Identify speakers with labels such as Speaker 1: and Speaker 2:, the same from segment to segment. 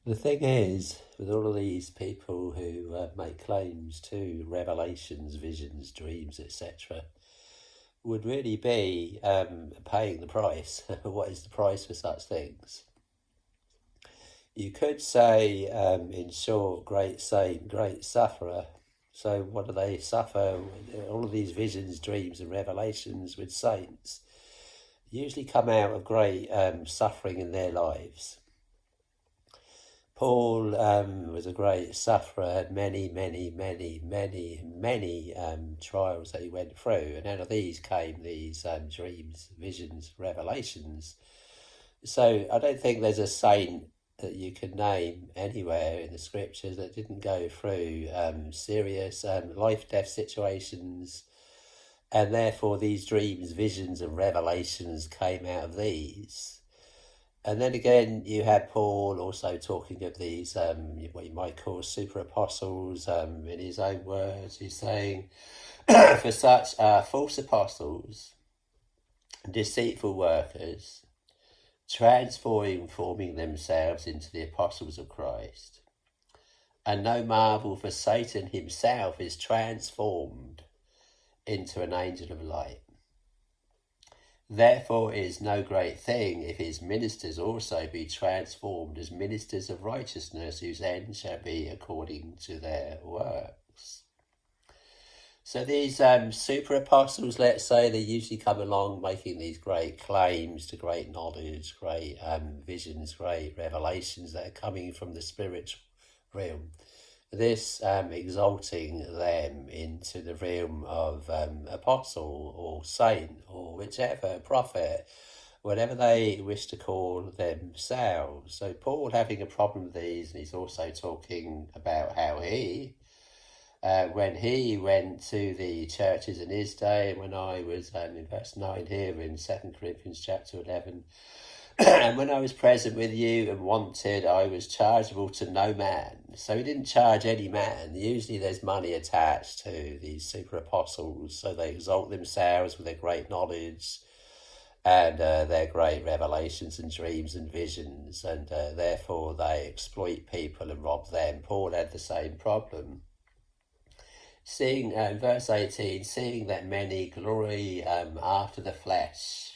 Speaker 1: The thing is, with all of these people who make claims to revelations, visions, dreams, etc., would really be paying the price. What is the price for such things? You could say, in short, great saint, great sufferer. So, what do they suffer? All of these visions, dreams, and revelations with saints usually come out of great suffering in their lives. Paul was a great sufferer, had many, many, many, many, many trials that he went through, and out of these came these dreams, visions, revelations. So I don't think there's a saint that you could name anywhere in the scriptures that didn't go through serious life-death situations, and therefore these dreams, visions, and revelations came out of these. And then again, you had Paul also talking of these, what you might call super apostles. In his own words, he's saying, for such are false apostles, deceitful workers, transforming themselves into the apostles of Christ. And no marvel, for Satan himself is transformed into an angel of light. Therefore it is no great thing if his ministers also be transformed as ministers of righteousness, whose end shall be according to their works. So these super apostles, let's say, they usually come along making these great claims to great knowledge, great visions, great revelations that are coming from the spiritual realm. This exalting them into the realm of apostle or saint or whichever, prophet, whatever they wish to call themselves. So Paul having a problem with these, and he's also talking about how he, when he went to the churches in his day, when I was in verse 9 here in 2 Corinthians chapter 11, and when I was present with you and wanted, I was chargeable to no man. So he didn't charge any man. Usually there's money attached to these super apostles, so they exalt themselves with their great knowledge and their great revelations and dreams and visions, and therefore they exploit people and rob them. Paul had the same problem. Seeing, verse 18, seeing that many glory after the flesh,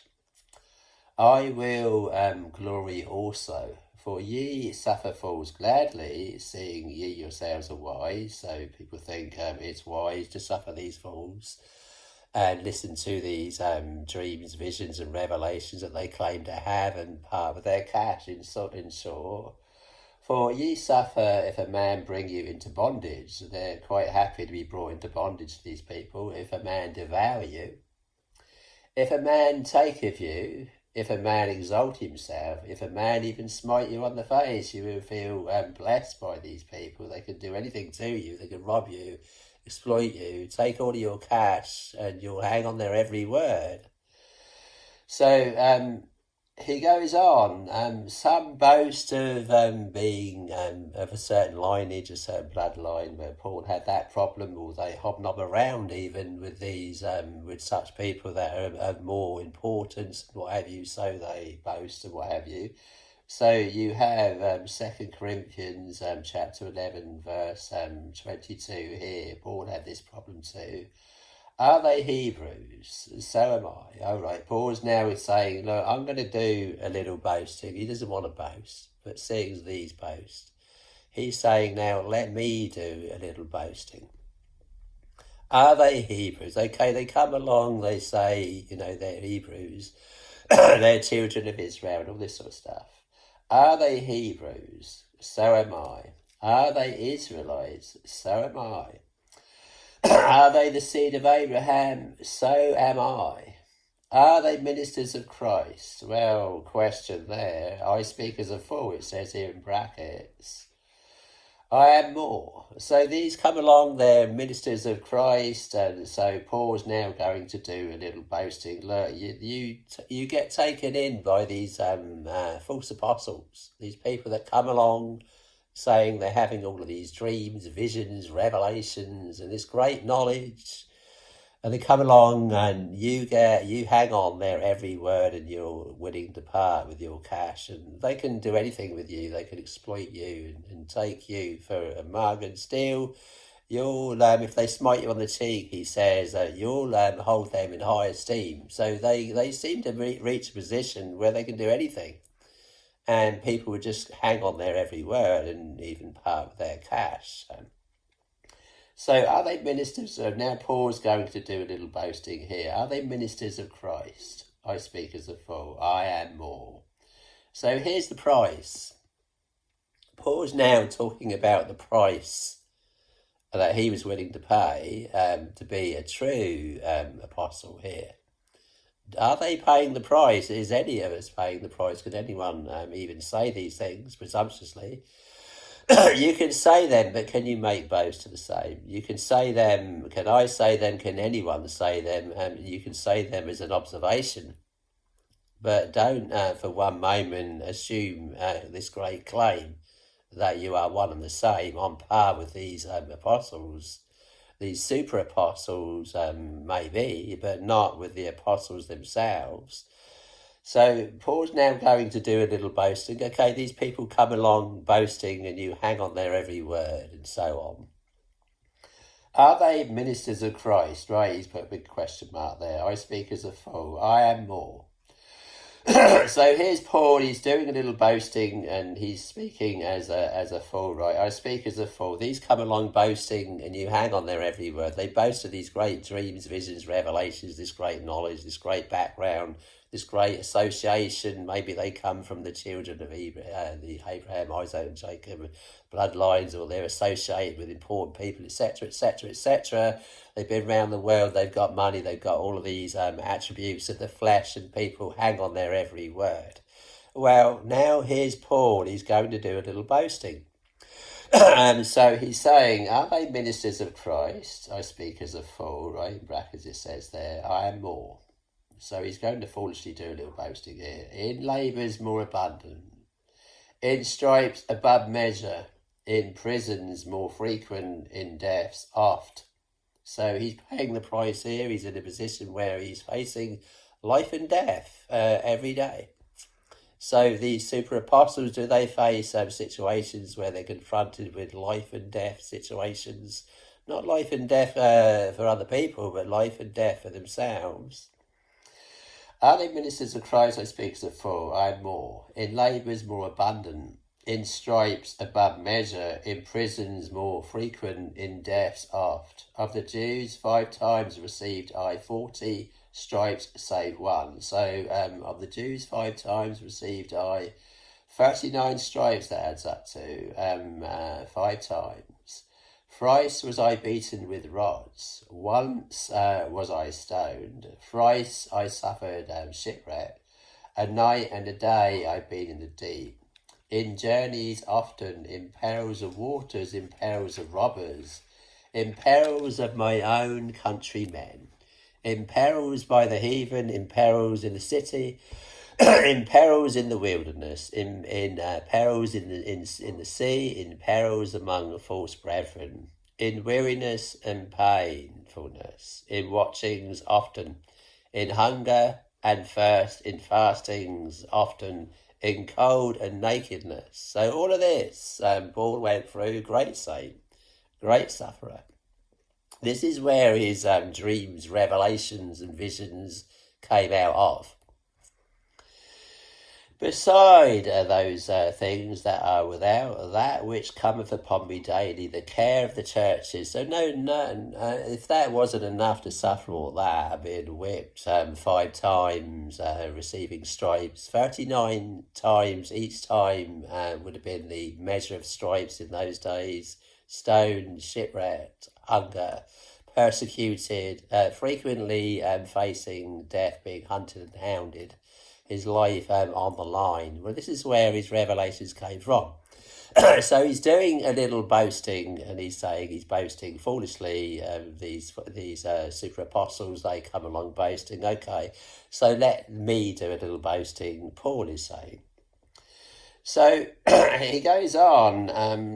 Speaker 1: I will glory also, for ye suffer fools gladly, seeing ye yourselves are wise. So people think it's wise to suffer these fools and listen to these dreams, visions, and revelations that they claim to have and part of their cash in short. For ye suffer if a man bring you into bondage. They're quite happy to be brought into bondage to these people. If a man devour you, if a man take of you, if a man exalt himself, if a man even smite you on the face, you will feel blessed by these people. They can do anything to you. They can rob you, exploit you, take all of your cash, and you'll hang on their every word. So he goes on. Some boast of being of a certain lineage, a certain bloodline, where Paul had that problem, or they hobnob around even with these, with such people that are of more importance and what have you, so they boast and what have you. So you have 2 Corinthians chapter 11 verse 22 here. Paul had this problem too. Are they Hebrews? So am I. All right, Paul's now saying, look, I'm going to do a little boasting. He doesn't want to boast, but seeing these boast, he's saying now, let me do a little boasting. Are they Hebrews? Okay, they come along, they say, they're Hebrews, they're children of Israel and all this sort of stuff. Are they Hebrews? So am I. Are they Israelites? So am I. Are they the seed of Abraham? So am I. Are they ministers of Christ? Well, question there. I speak as a fool, it says here in brackets. I am more. So these come along, they're ministers of Christ, and so Paul's now going to do a little boasting. Look, you get taken in by these false apostles, these people that come along saying they're having all of these dreams, visions, revelations, and this great knowledge, And they come along and you hang on their every word and you're willing to part with your cash, and they can do anything with you. They can exploit you and take you for a mug and steal. You'll if they smite you on the cheek, he says, you'll hold them in high esteem. So they seem to reach a position where they can do anything, and people would just hang on their every word and even part with their cash. So are they ministers? So now Paul's going to do a little boasting here. Are they ministers of Christ? I speak as a fool. I am more. So here's the price. Paul's now talking about the price that he was willing to pay to be a true apostle here. Are they paying the price? Is any of us paying the price? Can anyone even say these things presumptuously? You can say them, but can you make boast to the same? You can say them. Can I say them? Can anyone say them? You can say them as an observation, but don't for one moment assume this great claim that you are one and the same, on par with these apostles. These super apostles maybe, but not with the apostles themselves. So Paul's now going to do a little boasting. Okay, these people come along boasting and you hang on their every word and so on. Are they ministers of Christ? Right, he's put a big question mark there. I speak as a fool. I am more. So here's Paul, he's doing a little boasting and he's speaking as a fool, right? I speak as a fool. These come along boasting and you hang on their every word. They boast of these great dreams, visions, revelations, this great knowledge, this great background, this great association. Maybe they come from the children of the Abraham, Isaac and Jacob bloodlines, or they're associated with important people, etc., etc., etc. They've been around the world, they've got money, they've got all of these attributes of the flesh, and people hang on their every word. Well, now here's Paul, he's going to do a little boasting. So he's saying, are they ministers of Christ? I speak as a fool, right? In brackets it says there, I am more. So he's going to foolishly do a little boasting here. In labours more abundant, in stripes above measure, in prisons more frequent, in deaths oft. So he's paying the price here. He's in a position where he's facing life and death every day. So these super apostles, do they face situations where they're confronted with life and death situations? Not life and death for other people, but life and death for themselves. Are they ministers of Christ? I speak as a fool. I am more. In labours more abundant, in stripes above measure, in prisons more frequent, in deaths oft. Of the Jews 5 times received I 40 stripes save one. So of the Jews 5 times received I 39 stripes, that adds up to 5 times. Thrice was I beaten with rods, once was I stoned, thrice I suffered shipwreck, a night and a day I've been in the deep, in journeys often, in perils of waters, in perils of robbers, in perils of my own countrymen, in perils by the heathen, in perils in the city, in perils in the wilderness, in perils in the sea, in perils among false brethren, in weariness and painfulness, in watchings often, in hunger and thirst, in fastings often, in cold and nakedness. So all of this Paul went through, great saint, great sufferer. This is where his dreams, revelations and visions came out of. Beside those things that are without, that which cometh upon me daily, the care of the churches. So if that wasn't enough to suffer all that, being whipped 5 times, receiving stripes, 39 times, each time would have been the measure of stripes in those days, stoned, shipwrecked, hunger, persecuted, frequently facing death, being hunted and hounded, his life on the line. Well, this is where his revelations came from. So he's doing a little boasting, and he's saying he's boasting foolishly. These super apostles, they come along boasting. Okay, so let me do a little boasting, Paul is saying. So he goes on,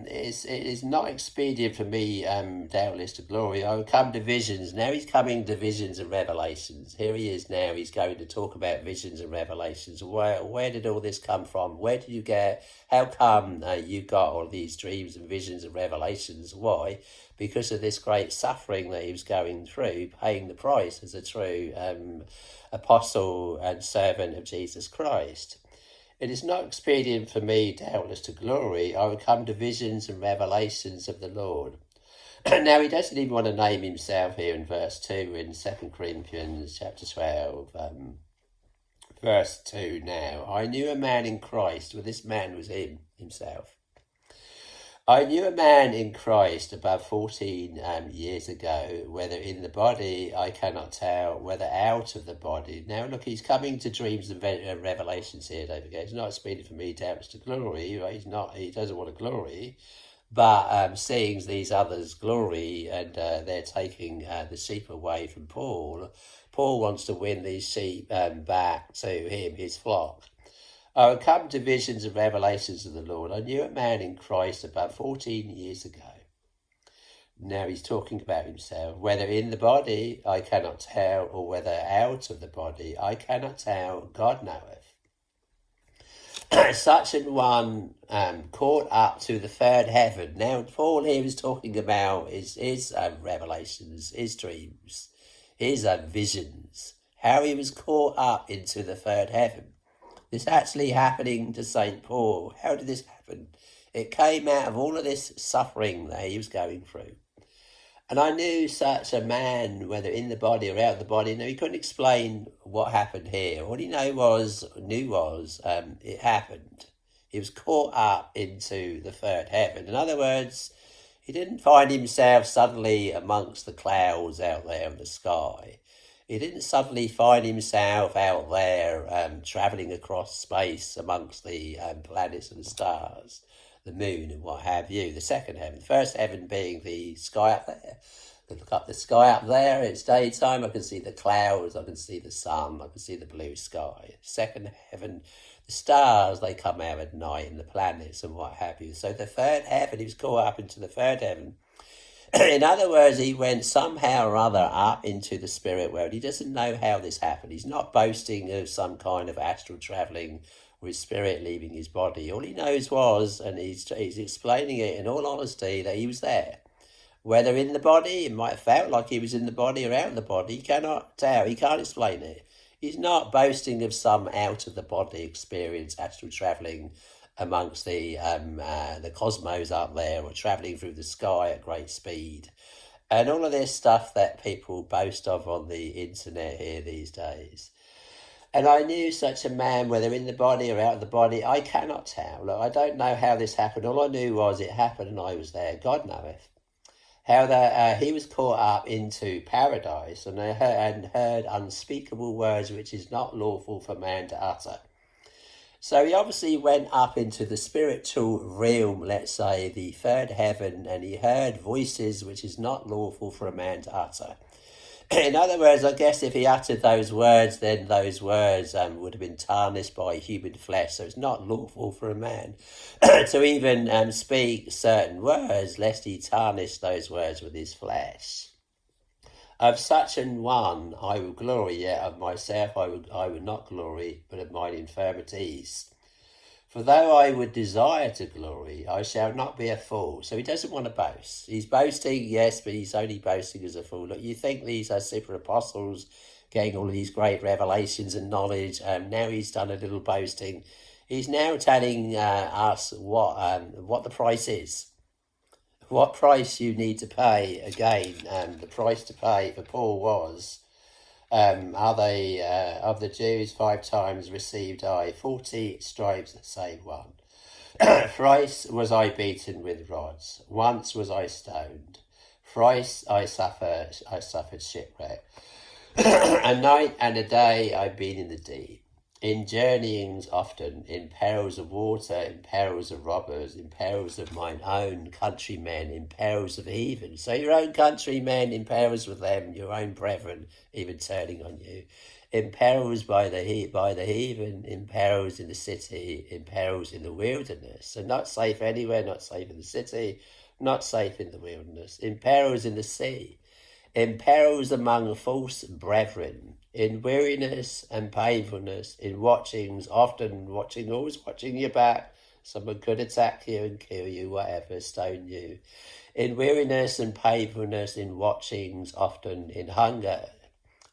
Speaker 1: it is not expedient for me, doubtless to glory. I will come to visions. Now he's coming to visions and revelations. Here he is now. He's going to talk about visions and revelations. Where did all this come from? Where did you get, how come you got all these dreams and visions and revelations? Why? Because of this great suffering that he was going through, paying the price as a true apostle and servant of Jesus Christ. It is not expedient for me, doubtless to glory. I will come to visions and revelations of the Lord. Now, he doesn't even want to name himself here in verse 2 in 2 Corinthians chapter 12, verse 2 now. I knew a man in Christ, well, this man was himself. I knew a man in Christ about 14 years ago, whether in the body I cannot tell, whether out of the body. Now look, he's coming to dreams and revelations here, don't forget. He's not speaking for me, doubtless to glory. Right? He doesn't want to glory, but seeing these others glory and they're taking the sheep away from Paul. Paul wants to win these sheep back to him, his flock. I will come to visions and revelations of the Lord. I knew a man in Christ about 14 years ago. Now he's talking about himself. Whether in the body I cannot tell, or whether out of the body I cannot tell, God knoweth. Such an one caught up to the third heaven. Now Paul here is talking about his revelations, his dreams, his visions, how he was caught up into the third heaven. This actually happening to St. Paul. How did this happen? It came out of all of this suffering that he was going through. And I knew such a man, whether in the body or out of the body. Now, he couldn't explain what happened here. All he knew was it happened. He was caught up into the third heaven. In other words, he didn't find himself suddenly amongst the clouds out there in the sky. He didn't suddenly find himself out there travelling across space amongst the planets and stars, the moon and what have you, the second heaven. The first heaven being the sky up there. I look up the sky up there, it's daytime, I can see the clouds, I can see the sun, I can see the blue sky. Second heaven, the stars, they come out at night, and the planets and what have you. So the third heaven, he was caught up into the third heaven. In other words, he went somehow or other up into the spirit world. He doesn't know how this happened. He's not boasting of some kind of astral travelling or his spirit leaving his body. All he knows was, and he's explaining it in all honesty, that he was there. Whether in the body, it might have felt like he was in the body or out of the body. He cannot tell. He can't explain it. He's not boasting of some out-of-the-body experience, astral travelling amongst the cosmos up there, or travelling through the sky at great speed, and all of this stuff that people boast of on the internet here these days. And I knew such a man, whether in the body or out of the body, I cannot tell. Look, I don't know how this happened. All I knew was it happened and I was there. God knoweth. How that he was caught up into paradise and heard unspeakable words which is not lawful for man to utter. So he obviously went up into the spiritual realm, let's say, the third heaven, and he heard voices which is not lawful for a man to utter. In other words, I guess if he uttered those words, then those words would have been tarnished by human flesh. So it's not lawful for a man to even speak certain words, lest he tarnish those words with his flesh. Of such an one I will glory, yet of myself I would not glory, but of mine infirmities. For though I would desire to glory, I shall not be a fool. So he doesn't want to boast. He's boasting, yes, but he's only boasting as a fool. Look, you think these are super apostles getting all of these great revelations and knowledge, and now he's done a little boasting. He's now telling us what the price is. What price you need to pay, again, the price to pay for Paul was, are they, of the Jews 5 times received I 40 stripes save one. Thrice was I beaten with rods, once was I stoned, thrice I suffered shipwreck. A night and a day I've been in the deep, in journeyings often, in perils of water, in perils of robbers, in perils of mine own countrymen, in perils of heathen. So your own countrymen, in perils with them, your own brethren, even turning on you. in perils by the heathen, in perils in the city, in perils in the wilderness. So not safe anywhere, not safe in the city, not safe in the wilderness, in perils in the sea, in perils among false brethren, in weariness and painfulness, in watchings, often watching, always watching your back. Someone could attack you and kill you, whatever, stone you. In weariness and painfulness, in watchings, often in hunger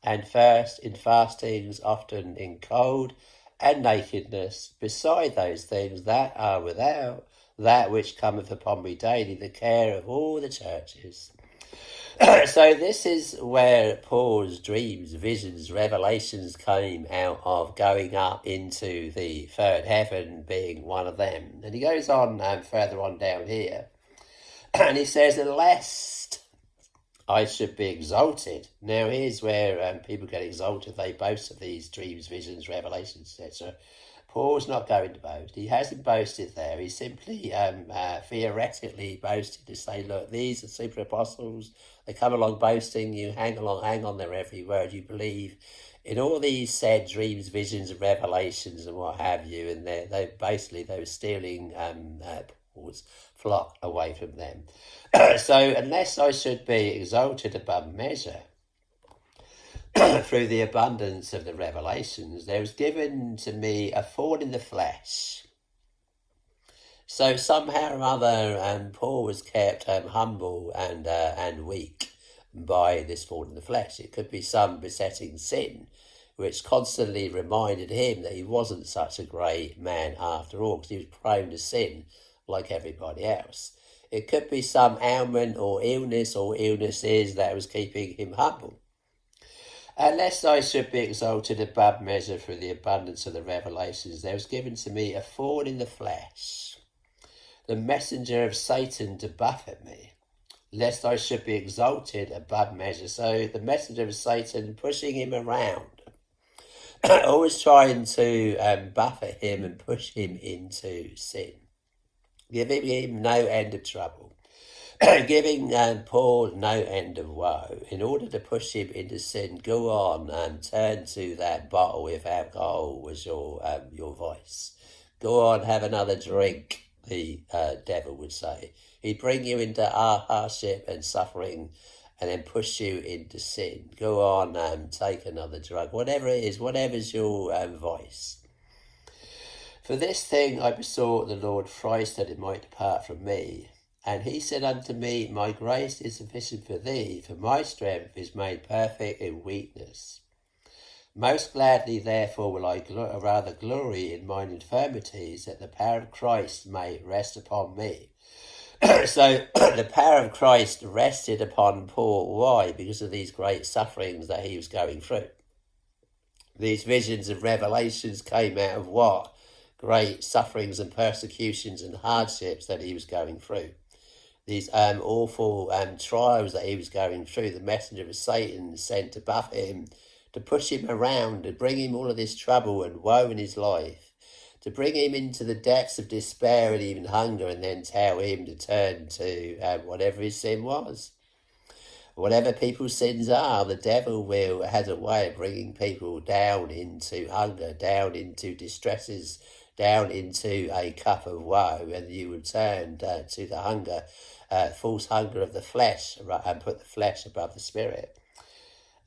Speaker 1: and thirst, in fastings, often in cold and nakedness, beside those things that are without, that which cometh upon me daily, the care of all the churches. So this is where Paul's dreams, visions, revelations came out of, going up into the third heaven being one of them. And he goes on further on down here, and he says, unless I should be exalted. Now here's where people get exalted. They boast of these dreams, visions, revelations, etc. Paul's not going to boast. He hasn't boasted there. He's simply theoretically boasted to say, look, these are super apostles. They come along boasting. You hang on their every word. You believe in all these said dreams, visions, and revelations and what have you. And they were stealing Paul's flock away from them. So unless I should be exalted above measure through the abundance of the revelations, there was given to me a thorn in the flesh. So somehow or other, Paul was kept humble and weak by this thorn in the flesh. It could be some besetting sin, which constantly reminded him that he wasn't such a great man after all, because he was prone to sin like everybody else. It could be some ailment or illness or illnesses that was keeping him humble. Unless I should be exalted above measure through the abundance of the revelations, there was given to me a thorn in the flesh, the messenger of Satan to buffet me, lest I should be exalted above measure. So the messenger of Satan pushing him around, always trying to buffet him and push him into sin, giving him no end of trouble. Giving Paul no end of woe, in order to push him into sin. Go on and turn to that bottle if alcohol was your vice. Go on, have another drink, the devil would say. He'd bring you into hardship and suffering and then push you into sin. Go on and take another drug, whatever it is, whatever's your vice. For this thing I besought the Lord thrice that it might depart from me. And he said unto me, my grace is sufficient for thee, for my strength is made perfect in weakness. Most gladly, therefore, will I rather glory in mine infirmities, that the power of Christ may rest upon me. So the power of Christ rested upon Paul. Why? Because of these great sufferings that he was going through. These visions and revelations came out of what? Great sufferings and persecutions and hardships that he was going through. These awful trials that he was going through. The messenger of Satan sent to buffet him, to push him around, to bring him all of this trouble and woe in his life, to bring him into the depths of despair and even hunger, and then tell him to turn to whatever his sin was. Whatever people's sins are, the devil has a way of bringing people down into hunger, down into distresses, down into a cup of woe, and you would turn to the hunger, false hunger of the flesh, and put the flesh above the spirit.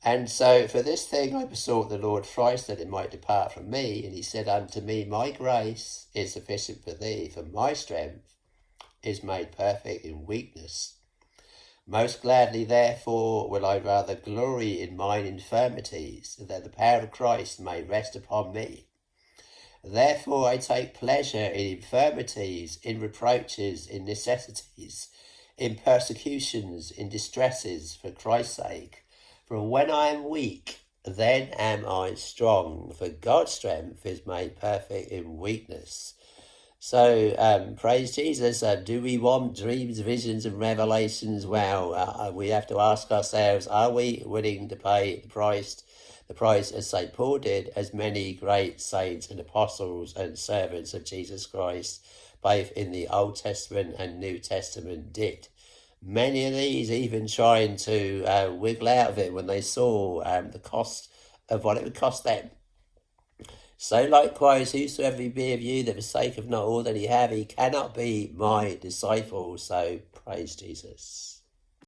Speaker 1: And so for this thing I besought the Lord thrice that it might depart from me. And he said unto me, my grace is sufficient for thee, for my strength is made perfect in weakness. Most gladly, therefore, will I rather glory in mine infirmities, that the power of Christ may rest upon me. Therefore I take pleasure in infirmities, in reproaches, in necessities, in persecutions, in distresses, for Christ's sake. For when I am weak, then am I strong. For God's strength is made perfect in weakness. So praise Jesus. Do we want dreams, visions and revelations? Well, we have to ask ourselves, are we willing to pay the price as St. Paul did, as many great saints and apostles and servants of Jesus Christ, both in the Old Testament and New Testament, did? Many of these even trying to wiggle out of it when they saw the cost of what it would cost them. So likewise, whosoever be of you that forsaketh not all that he have, he cannot be my disciple. So praise Jesus.